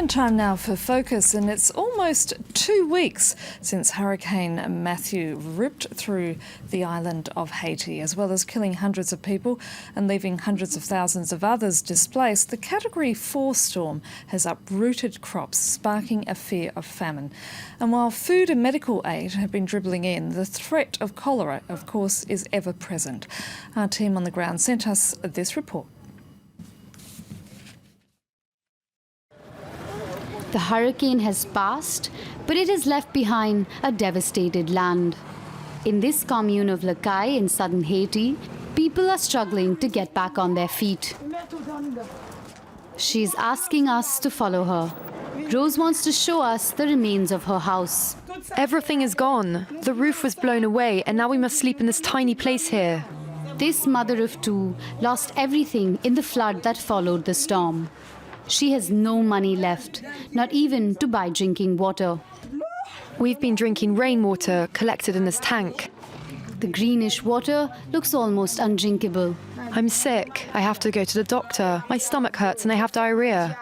And time now for Focus, and it's almost 2 weeks since Hurricane Matthew ripped through the island of Haiti. As well as killing hundreds of people and leaving hundreds of thousands of others displaced, the Category 4 storm has uprooted crops, sparking a fear of famine. And while food and medical aid have been dribbling in, the threat of cholera, of course, is ever present. Our team on the ground sent us this report. The hurricane has passed, but it has left behind a devastated land. In this commune of Lovett in southern Haiti, people are struggling to get back on their feet. She's asking us to follow her. Rose wants to show us the remains of her house. Everything is gone. The roof was blown away, and now we must sleep in this tiny place here. This mother of two lost everything in the flood that followed the storm. She has no money left, not even to buy drinking water. We've been drinking rainwater collected in this tank. The greenish water looks almost undrinkable. I'm sick. I have to go to the doctor. My stomach hurts and I have diarrhea.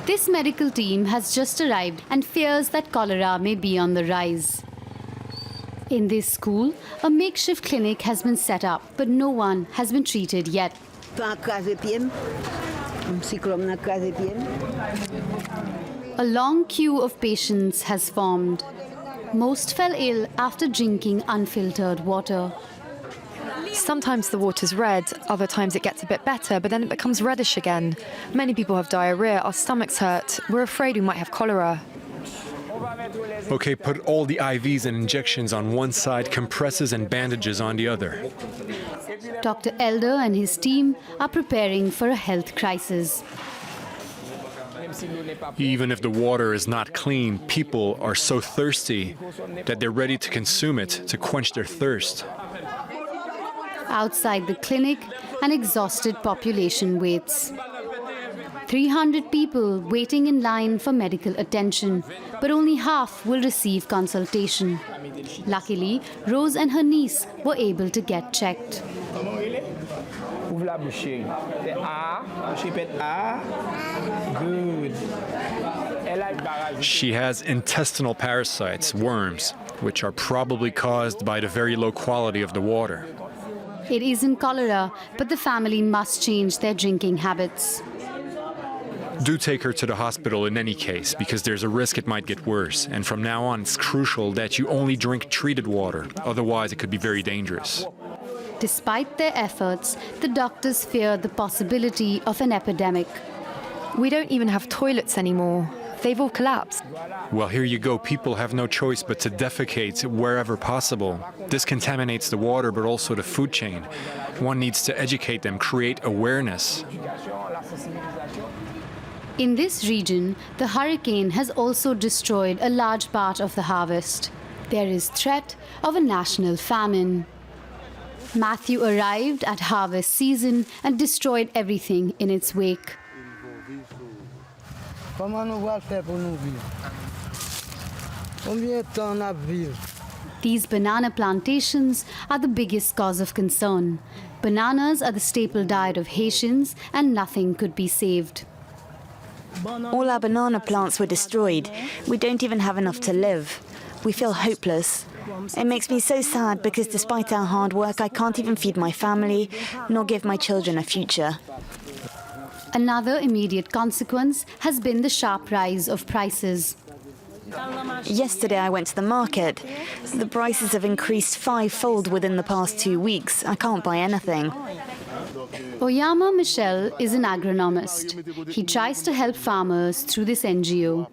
This medical team has just arrived and fears that cholera may be on the rise. In this school, a makeshift clinic has been set up, but no one has been treated yet. A long queue of patients has formed. Most fell ill after drinking unfiltered water. Sometimes the water's red, other times it gets a bit better, but then it becomes reddish again. Many people have diarrhea, our stomachs hurt. We're afraid we might have cholera. Okay, put all the IVs and injections on one side, compresses and bandages on the other. Dr. Elder and his team are preparing for a health crisis. Even if the water is not clean, people are so thirsty that they're ready to consume it to quench their thirst. Outside the clinic, an exhausted population waits. 300 people waiting in line for medical attention, but only half will receive consultation. Luckily, Rose and her niece were able to get checked. She has intestinal parasites, worms, which are probably caused by the very low quality of the water. It isn't cholera, but the family must change their drinking habits. Do take her to the hospital in any case, because there's a risk it might get worse. And from now on, it's crucial that you only drink treated water. Otherwise, it could be very dangerous. Despite their efforts, the doctors fear the possibility of an epidemic. We don't even have toilets anymore. They've all collapsed. Well, here you go. People have no choice but to defecate wherever possible. This contaminates the water, but also the food chain. One needs to educate them, create awareness. In this region, the hurricane has also destroyed a large part of the harvest. There is threat of a national famine. Matthew arrived at harvest season and destroyed everything in its wake. These banana plantations are the biggest cause of concern. Bananas are the staple diet of Haitians, and nothing could be saved. All our banana plants were destroyed. We don't even have enough to live. We feel hopeless. It makes me so sad because despite our hard work, I can't even feed my family, nor give my children a future. Another immediate consequence has been the sharp rise of prices. Yesterday I went to the market. The prices have increased 5-fold within the past 2 weeks. I can't buy anything. Oyama Michel is an agronomist. He tries to help farmers through this NGO.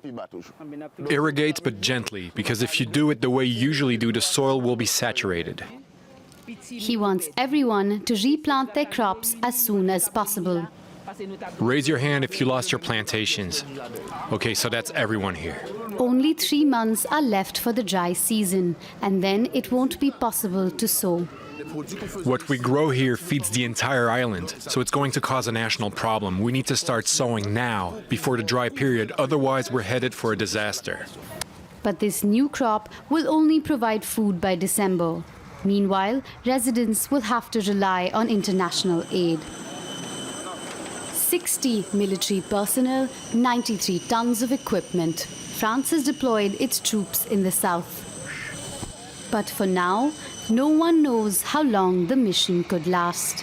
Irrigate, but gently, because if you do it the way you usually do, the soil will be saturated. He wants everyone to replant their crops as soon as possible. Raise your hand if you lost your plantations. Okay, so that's everyone here. Only 3 months are left for the dry season, and then it won't be possible to sow. What we grow here feeds the entire island, so it's going to cause a national problem. We need to start sowing now, before the dry period, otherwise we're headed for a disaster. But this new crop will only provide food by December. Meanwhile, residents will have to rely on international aid. 60 military personnel, 93 tons of equipment. France has deployed its troops in the south. But for now, no one knows how long the mission could last.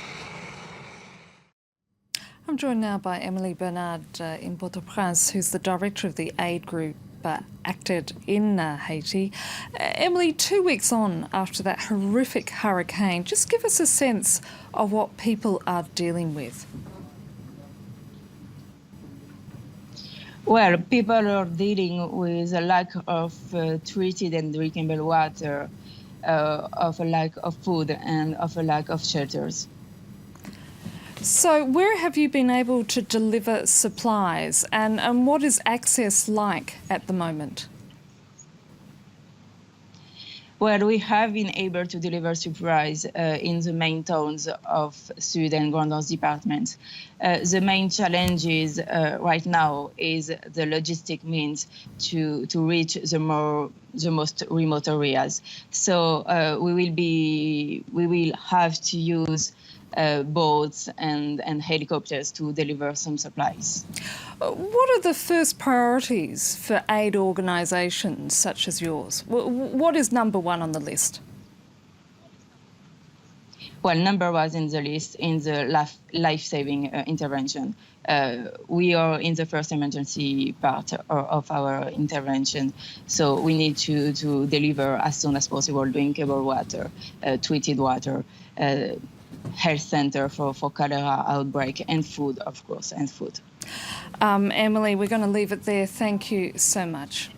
I'm joined now by Emily Bernard in Port-au-Prince, who's the director of the aid group acted in Haiti. Emily, 2 weeks on after that horrific hurricane, just give us a sense of what people are dealing with. Well, people are dealing with a lack of treated and drinkable water, of a lack of food, and of a lack of shelters. So where have you been able to deliver supplies, and what is access like at the moment? Well, we have been able to deliver supplies in the main towns of Sud and Grand Est departments. The main challenges right now is the logistic means to reach the most remote areas. So we will have to use boats and helicopters to deliver some supplies. What are the first priorities for aid organisations such as yours? What is number one on the list? Well, number one in the list in the life-saving intervention. We are in the first emergency part of our intervention, so we need to deliver as soon as possible drinkable water, treated water, health center for cholera outbreak, and food, of course, and food. Emily, we're going to leave it there. Thank you so much.